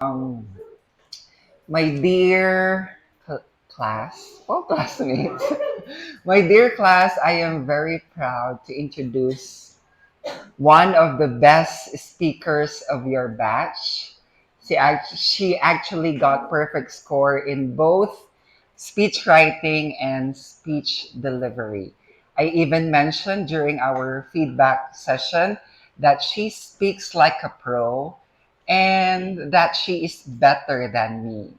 Um, my dear classmates, my dear class, I am very proud to introduce one of the best speakers of your batch. She actually got perfect score in both speech writing and speech delivery. I even mentioned during our feedback session that she speaks like a pro and that she is better than me.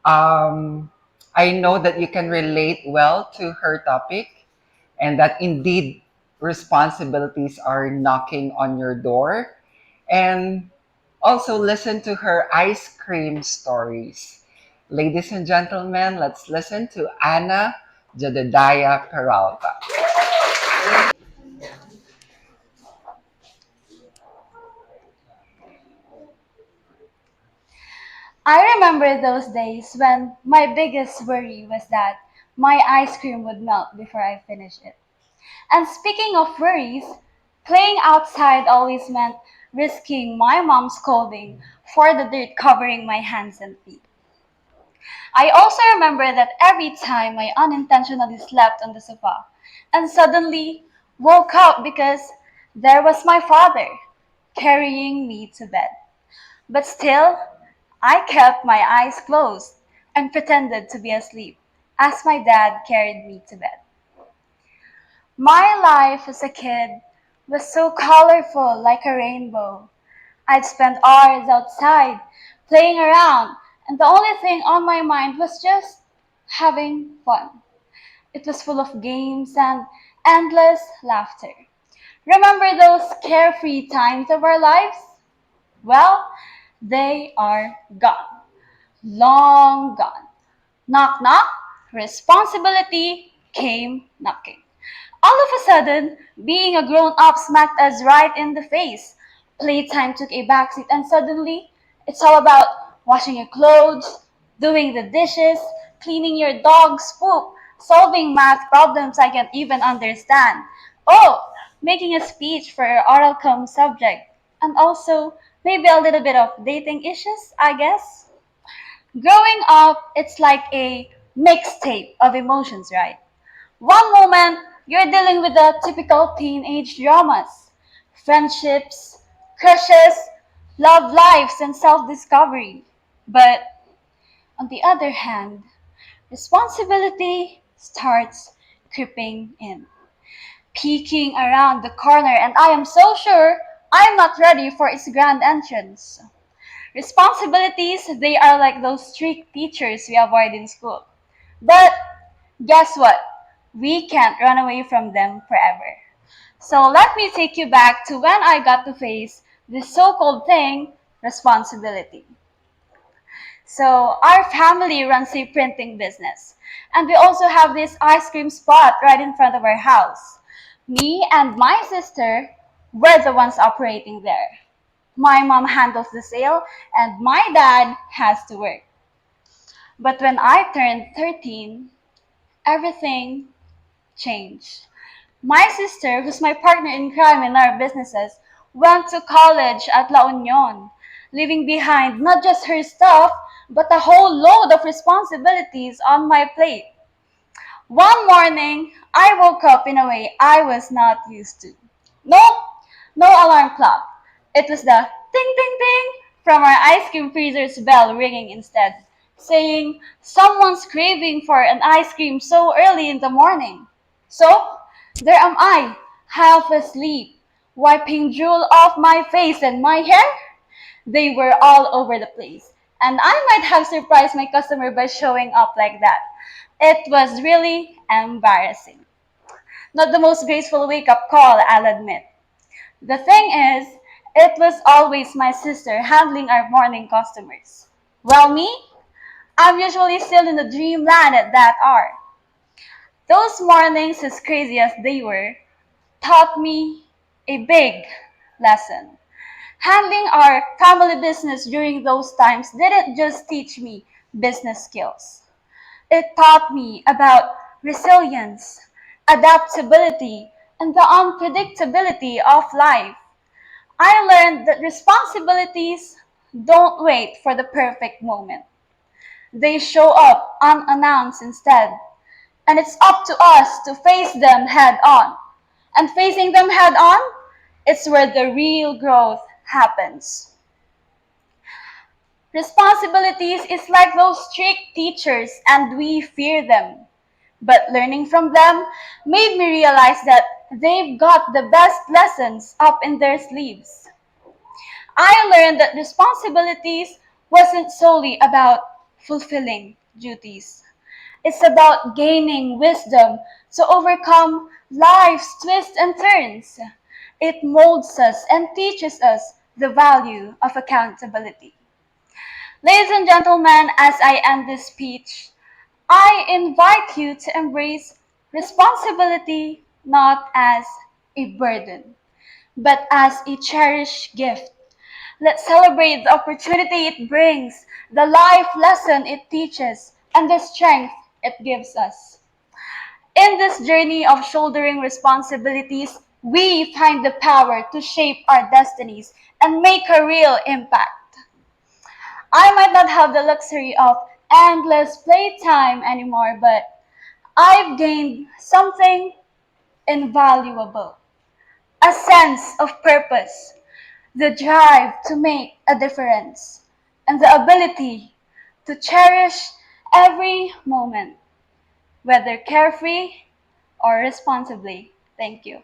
Um, I know that you can relate well to her topic and that indeed responsibilities are knocking on your door. And also listen to her ice cream stories. Ladies and gentlemen, let's listen to Anna Jedidiah Peralta. I remember those days when my biggest worry was that my ice cream would melt before I finished it. And speaking of worries, playing outside always meant risking my mom's scolding for the dirt covering my hands and feet. I also remember that every time I unintentionally slept on the sofa and suddenly woke up because there was my father carrying me to bed. But still, I kept my eyes closed and pretended to be asleep as my dad carried me to bed. My life as a kid was so colorful, like a rainbow. I'd spend hours outside playing around, and the only thing on my mind was just having fun. It was full of games and endless laughter. Remember those carefree times of our lives? Well, they are gone. Long gone. Knock, knock. Responsibility came knocking. All of a sudden, being a grown up smacked us right in the face. Playtime took a backseat, and suddenly, it's all about washing your clothes, doing the dishes, cleaning your dog's poop, solving math problems I can't even understand. Oh, making a speech for your oral com subject. And also, maybe a little bit of dating issues, I guess. Growing up, it's like a mixtape of emotions, right? One moment, you're dealing with the typical teenage dramas, friendships, crushes, love lives, and self discovery. But on the other hand, responsibility starts creeping in, peeking around the corner, and I am so sure I'm not ready for its grand entrance. Responsibilities, they are like those strict teachers we avoid in school. But guess what? We can't run away from them forever. So let me take you back to when I got to face this so called thing, responsibility. So, our family runs a printing business, and we also have this ice cream spot right in front of our house. Me and my sister were the ones operating there. My mom handles the sale, and my dad has to work. But when I turned 13, everything changed. My sister, who's my partner in crime in our businesses, went to college at La Union, leaving behind not just her stuff, but a whole load of responsibilities on my plate. One morning, I woke up in a way I was not used to. No, no alarm clock. It was the ting ting ting from our ice cream freezer's bell ringing instead, saying someone's craving for an ice cream so early in the morning. So, there am I, half asleep, wiping drool off my face and my hair. They were all over the place. And I might have surprised my customer by showing up like that. It was really embarrassing. Not the most graceful wake up call, I'll admit. The thing is, it was always my sister handling our morning customers. Well, me? I'm usually still in the dreamland at that hour. Those mornings, as crazy as they were, taught me a big lesson. Handling our family business during those times didn't just teach me business skills. It taught me about resilience, adaptability, and the unpredictability of life. I learned that responsibilities, don't wait for the perfect moment. They show up unannounced instead, and it's up to us to face them head on. And facing them head on, it's where the real growth happens. Responsibilities is like those strict teachers, and we fear them. But learning from them made me realize that they've got the best lessons up in their sleeves. I learned that responsibilities wasn't solely about fulfilling duties. It's about gaining wisdom to overcome life's twists and turns. It molds us and teaches us the value of accountability. Ladies and gentlemen, as I end this speech, I invite you to embrace responsibility not as a burden, but as a cherished gift. Let's celebrate the opportunity it brings, the life lesson it teaches, and the strength it gives us. In this journey of shouldering responsibilities, we find the power to shape our destinies and make a real impact. I might not have the luxury of endless playtime anymore, but I've gained something invaluable, a sense of purpose, the drive to make a difference, and the ability to cherish every moment, whether carefree or responsibly. Thank you.